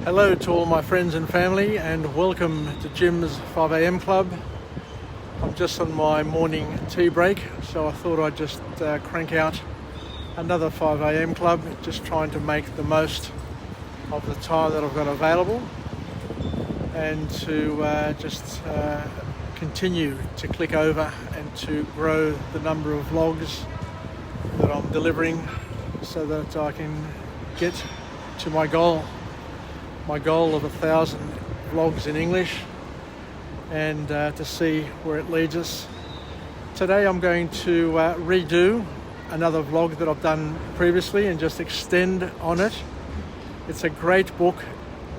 Hello to all my friends and family, and welcome to Jim's 5am Club. I'm just on my morning tea break, so I thought I'd just crank out another 5am Club, just trying to make the most of the time that I've got available, and to just continue to click over and to grow the number of vlogs that I'm delivering so that I can get to my goal of 1,000 vlogs in English, and to see where it leads us. Today I'm going to redo another vlog that I've done previously and just extend on it. It's a great book,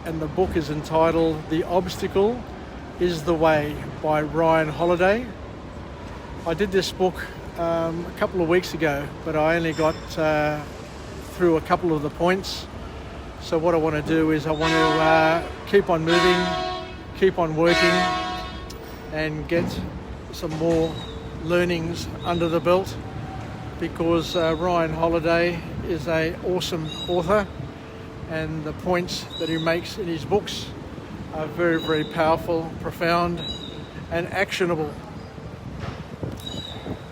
and the book is entitled The Obstacle is the Way by Ryan Holiday. I did this book a couple of weeks ago, but I only got through a couple of the points. So what I want to do is I want to keep on moving, keep on working, and get some more learnings under the belt, because Ryan Holiday is an awesome author, and the points that he makes in his books are very, very powerful, profound, and actionable.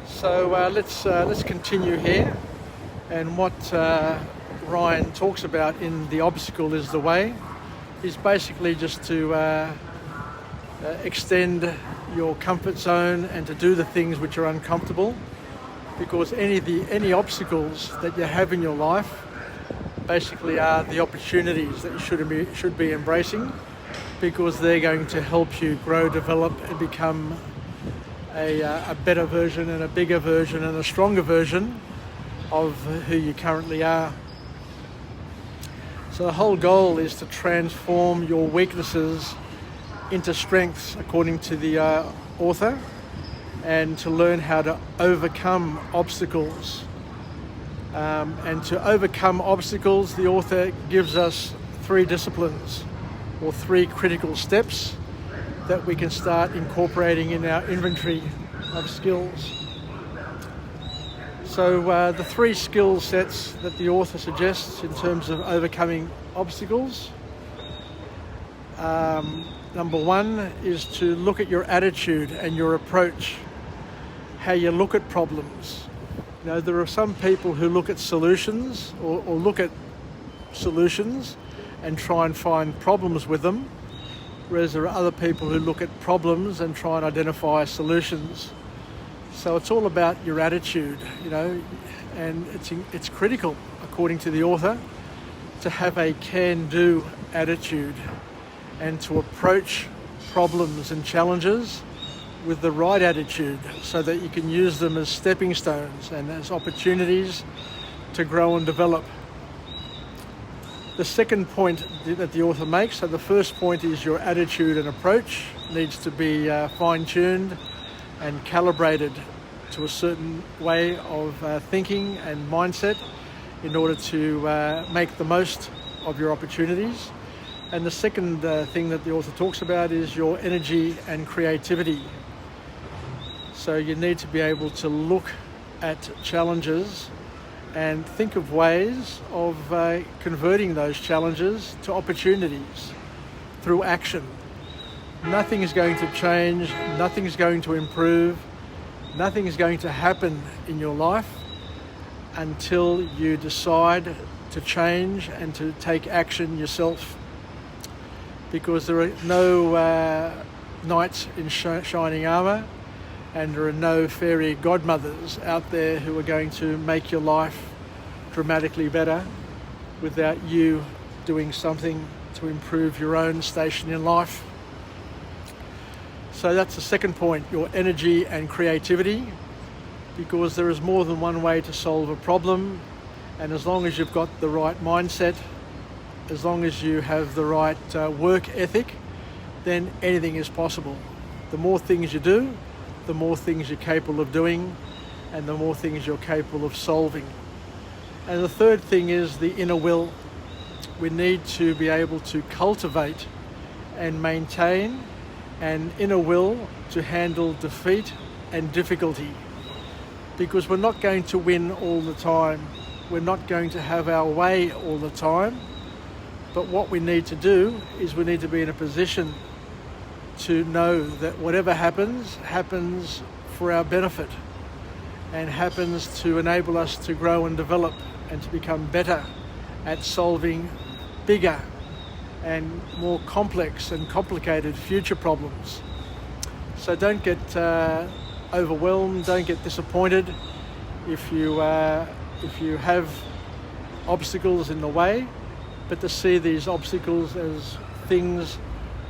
So let's continue here, and what Ryan talks about in The Obstacle is the Way is basically just to extend your comfort zone and to do the things which are uncomfortable, because any obstacles that you have in your life basically are the opportunities that you should be embracing, because they're going to help you grow, develop, and become a better version and a bigger version and a stronger version of who you currently are. So the whole goal is to transform your weaknesses into strengths, according to the author, and to learn how to overcome obstacles. And to overcome obstacles, the author gives us 3 disciplines, or 3 critical steps that we can start incorporating in our inventory of skills. So the 3 skill sets that the author suggests in terms of overcoming obstacles. Number 1 is to look at your attitude and your approach, how you look at problems. You know, there are some people who look at solutions or look at solutions and try and find problems with them, whereas there are other people who look at problems and try and identify solutions. So it's all about your attitude, you know, and it's critical, according to the author, to have a can-do attitude and to approach problems and challenges with the right attitude, so that you can use them as stepping stones and as opportunities to grow and develop. The second point that the author makes, so the first point is your attitude and approach needs to be fine-tuned and calibrated to a certain way of thinking and mindset in order to make the most of your opportunities. And the second thing that the author talks about is your energy and creativity. So you need to be able to look at challenges and think of ways of converting those challenges to opportunities through action. Nothing is going to change, nothing is going to improve, nothing is going to happen in your life until you decide to change and to take action yourself. Because there are no knights in shining armour, and there are no fairy godmothers out there who are going to make your life dramatically better without you doing something to improve your own station in life. So that's the second point, your energy and creativity, because there is more than one way to solve a problem, and as long as you've got the right mindset, as long as you have the right work ethic, then anything is possible. The more things you do, the more things you're capable of doing, and the more things you're capable of solving. And the third thing is the inner will. We need to be able to cultivate and maintain an inner will to handle defeat and difficulty, because we're not going to win all the time. We're not going to have our way all the time. But what we need to do is we need to be in a position to know that whatever happens, happens for our benefit and happens to enable us to grow and develop and to become better at solving bigger and more complex and complicated future problems. So don't get overwhelmed, don't get disappointed if you have obstacles in the way, but to see these obstacles as things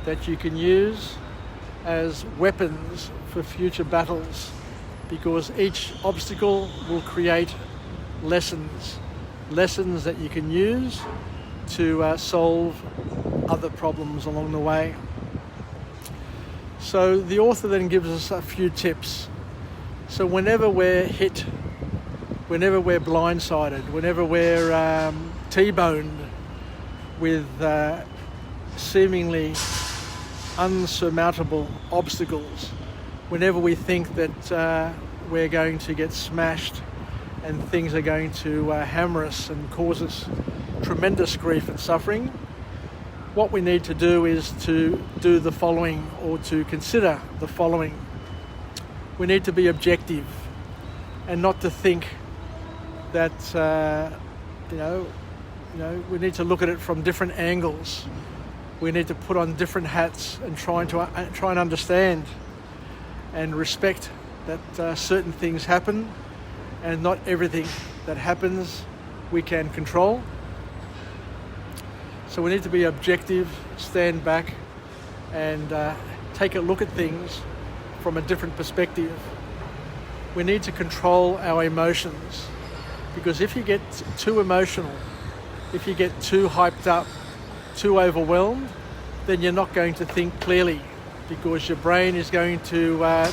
that you can use as weapons for future battles, because each obstacle will create lessons that you can use to solve other problems along the way. So the author then gives us a few tips. So whenever we're hit, whenever we're blindsided, whenever we're T-boned with seemingly unsurmountable obstacles, whenever we think that we're going to get smashed and things are going to hammer us and cause us tremendous grief and suffering, what we need to do is to do the following, or to consider the following. We need to be objective and not to think that we need to look at it from different angles. We need to put on different hats and try and understand and respect that certain things happen, and not everything that happens we can control. So we need to be objective, stand back and take a look at things from a different perspective. We need to control our emotions, because if you get too emotional, if you get too hyped up, too overwhelmed, then you're not going to think clearly, because your brain is going to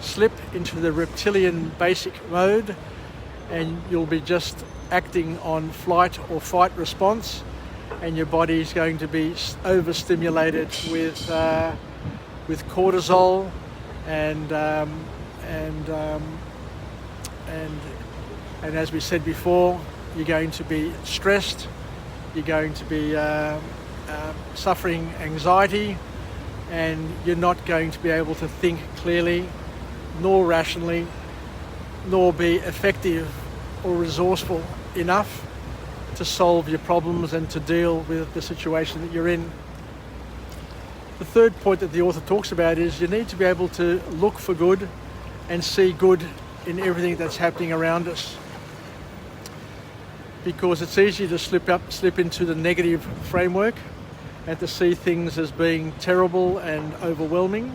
slip into the reptilian basic mode, and you'll be just acting on flight or fight response, and your body is going to be overstimulated with cortisol and as we said before, you're going to be stressed, you're going to be suffering anxiety, and you're not going to be able to think clearly, nor rationally, nor be effective or resourceful enough to solve your problems and to deal with the situation that you're in. The third point that the author talks about is you need to be able to look for good and see good in everything that's happening around us, because it's easy to slip into the negative framework and to see things as being terrible and overwhelming.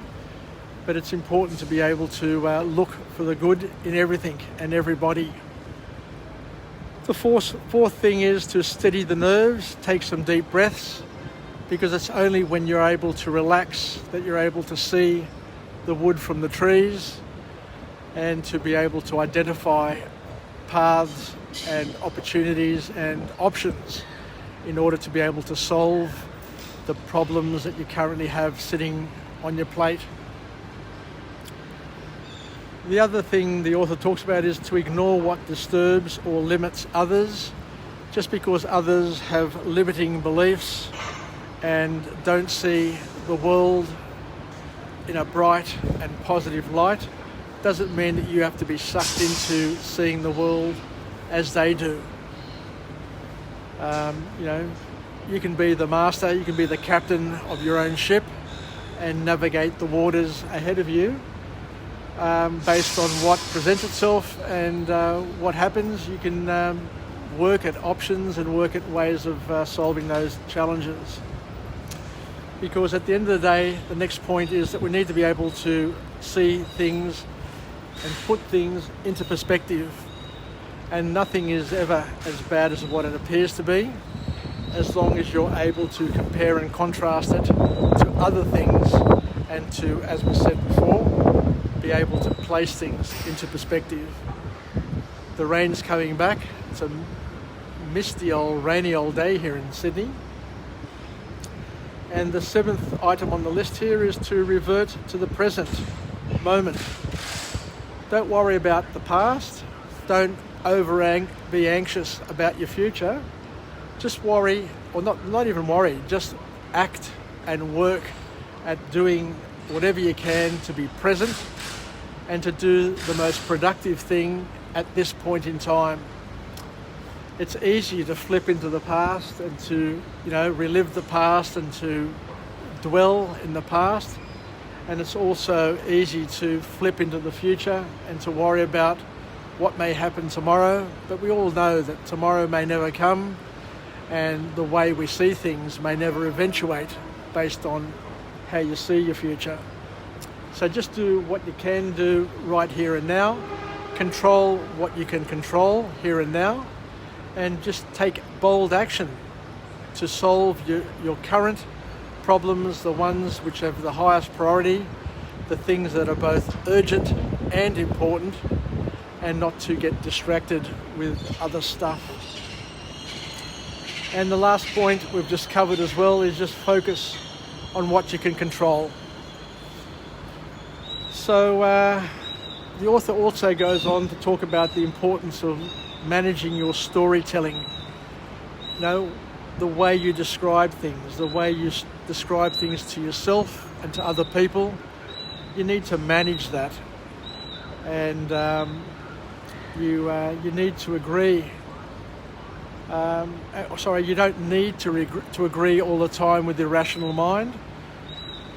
But it's important to be able to look for the good in everything and everybody. The fourth thing is to steady the nerves, take some deep breaths, because it's only when you're able to relax that you're able to see the wood from the trees and to be able to identify paths and opportunities and options in order to be able to solve the problems that you currently have sitting on your plate. The other thing the author talks about is to ignore what disturbs or limits others. Just because others have limiting beliefs and don't see the world in a bright and positive light doesn't mean that you have to be sucked into seeing the world as they do. You can be the master, you can be the captain of your own ship and navigate the waters ahead of you. Based on what presents itself and what happens, you can work at options and work at ways of solving those challenges. Because at the end of the day, the next point is that we need to be able to see things and put things into perspective. And nothing is ever as bad as what it appears to be, as long as you're able to compare and contrast it to other things and to, as we said before, be able to place things into perspective. The rain's coming back. It's a misty old, rainy old day here in Sydney. And the seventh item on the list here is to revert to the present moment. Don't worry about the past. Don't be anxious about your future. just worry, or not even worry, just act and work at doing whatever you can to be present and to do the most productive thing at this point in time. It's easy to flip into the past and to, relive the past and to dwell in the past. And it's also easy to flip into the future and to worry about what may happen tomorrow. But we all know that tomorrow may never come, and the way we see things may never eventuate based on how you see your future. So just do what you can do right here and now. Control what you can control here and now, and just take bold action to solve your current problems, the ones which have the highest priority, the things that are both urgent and important, and not to get distracted with other stuff. And the last point we've just covered as well is just focus on what you can control. So the author also goes on to talk about the importance of managing your storytelling. The way you describe things, the way you describe things to yourself and to other people, you need to manage that. And you need to agree. You don't need to agree all the time with your rational mind,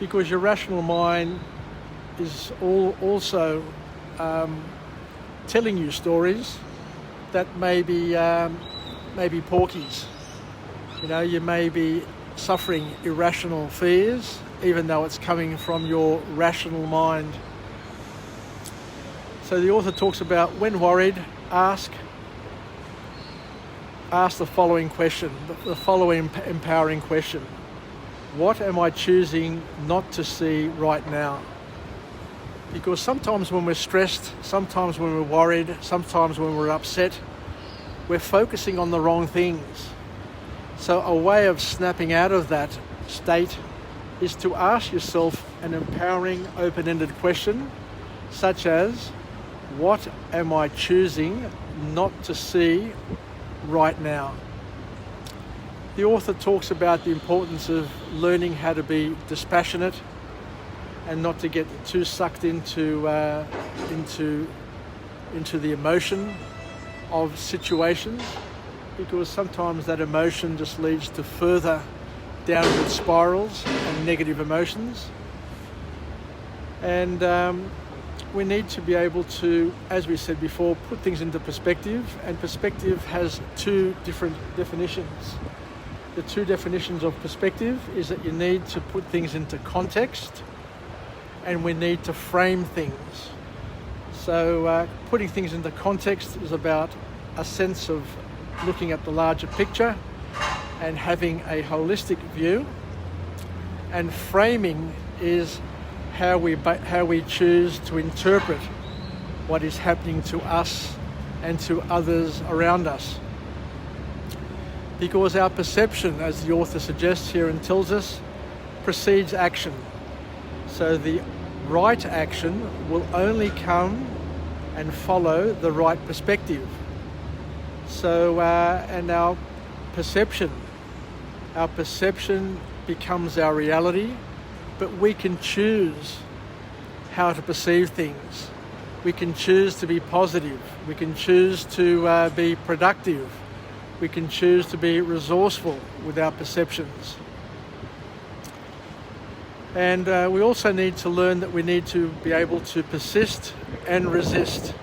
because your rational mind is also telling you stories that may be porkies. You may be suffering irrational fears, even though it's coming from your rational mind. So the author talks about, when worried, ask the following question, the following empowering question. What am I choosing not to see right now? Because sometimes when we're stressed, sometimes when we're worried, sometimes when we're upset, we're focusing on the wrong things. So a way of snapping out of that state is to ask yourself an empowering, open-ended question, such as, what am I choosing not to see right now? The author talks about the importance of learning how to be dispassionate and not to get too sucked into the emotion of situations, because sometimes that emotion just leads to further downward spirals and negative emotions. And we need to be able to, as we said before, put things into perspective, and perspective has two different definitions. The two definitions of perspective is that you need to put things into context, and we need to frame things. So putting things into context is about a sense of looking at the larger picture and having a holistic view, and framing is how we choose to interpret what is happening to us and to others around us. Because our perception, as the author suggests here and tells us, precedes action. So the right action will only come and follow the right perspective. So, and our perception becomes our reality, but we can choose how to perceive things. We can choose to be positive. We can choose to be productive. We can choose to be resourceful with our perceptions. And we also need to learn that we need to be able to persist and resist.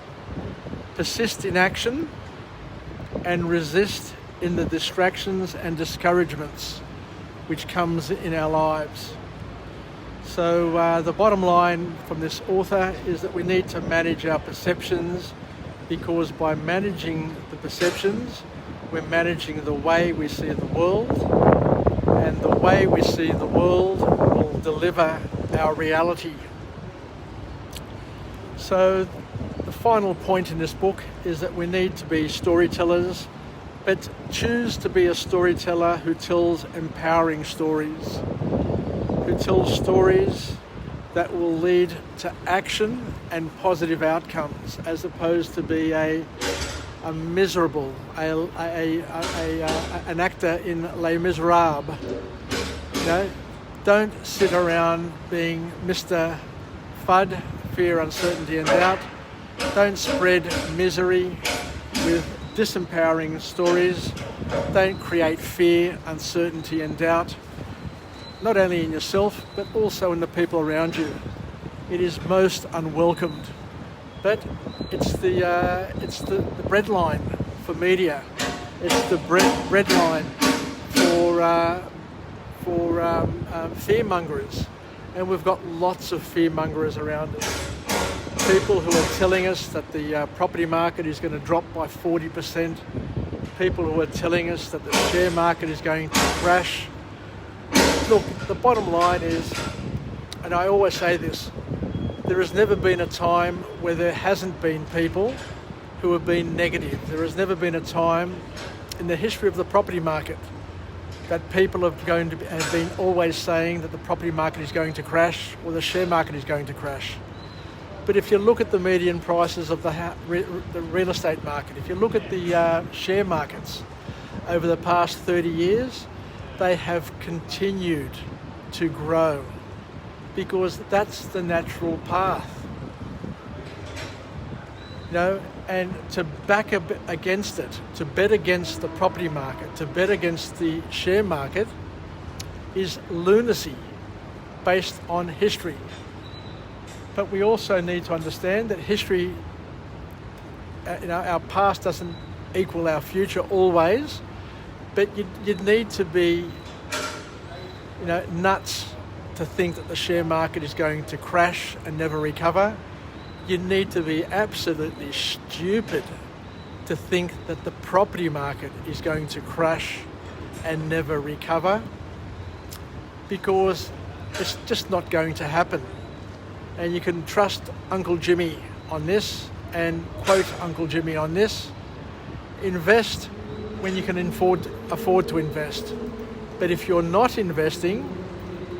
Persist in action and resist in the distractions and discouragements which comes in our lives. So the bottom line from this author is that we need to manage our perceptions, because by managing the perceptions, we're managing the way we see the world, and the way we see the world will deliver our reality. So the final point in this book is that we need to be storytellers, but choose to be a storyteller who tells empowering stories, who tells stories that will lead to action and positive outcomes, as opposed to be a a miserable, an actor in Les Miserables. You know, don't sit around being Mr. FUD, fear, uncertainty and doubt. Don't spread misery with disempowering stories. Don't create fear, uncertainty and doubt, not only in yourself, but also in the people around you. It is most unwelcomed. But it's the breadline for media. It's the breadline for fearmongers, and we've got lots of fearmongers around us. People who are telling us that the property market is going to drop by 40%. People who are telling us that the share market is going to crash. Look, the bottom line is, and I always say this, there has never been a time where there hasn't been people who have been negative. There has never been a time in the history of the property market that people have been always saying that the property market is going to crash or the share market is going to crash. But if you look at the median prices of the real estate market, if you look at the share markets over the past 30 years, they have continued to grow, because that's the natural path. You know, and to back against it, to bet against the property market, to bet against the share market is lunacy based on history. But we also need to understand that history, our past doesn't equal our future always, but you'd need to be, nuts to think that the share market is going to crash and never recover. You need to be absolutely stupid to think that the property market is going to crash and never recover, because it's just not going to happen. And you can trust Uncle Jimmy on this and quote Uncle Jimmy on this. Invest when you can afford to invest. But if you're not investing,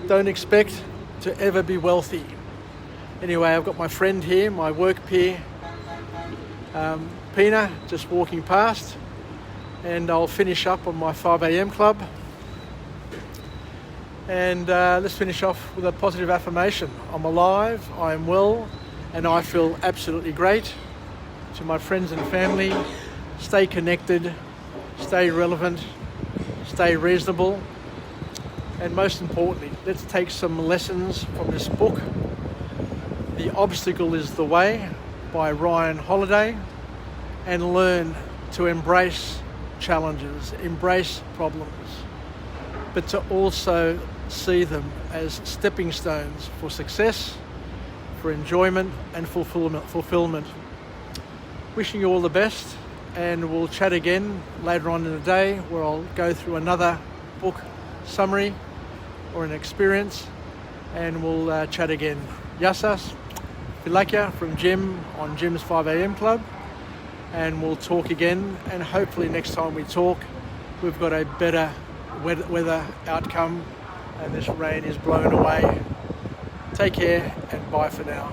don't expect to ever be wealthy. Anyway, I've got my friend here, my work peer, Pina, just walking past, and I'll finish up on my 5 a.m. club. And let's finish off with a positive affirmation. I'm alive, I am well, and I feel absolutely great. To my friends and family, stay connected, stay relevant, stay reasonable, and most importantly, let's take some lessons from this book, The Obstacle is the Way by Ryan Holiday, and learn to embrace challenges, embrace problems, but to also see them as stepping stones for success, for enjoyment and fulfillment. Wishing you all the best, and we'll chat again later on in the day, where I'll go through another book summary or an experience, and we'll chat again. Yassas, Vilakya from Jim on Jim's 5 a.m. club, and we'll talk again, and hopefully next time we talk we've got a better weather outcome and this rain is blown away. Take care and bye for now.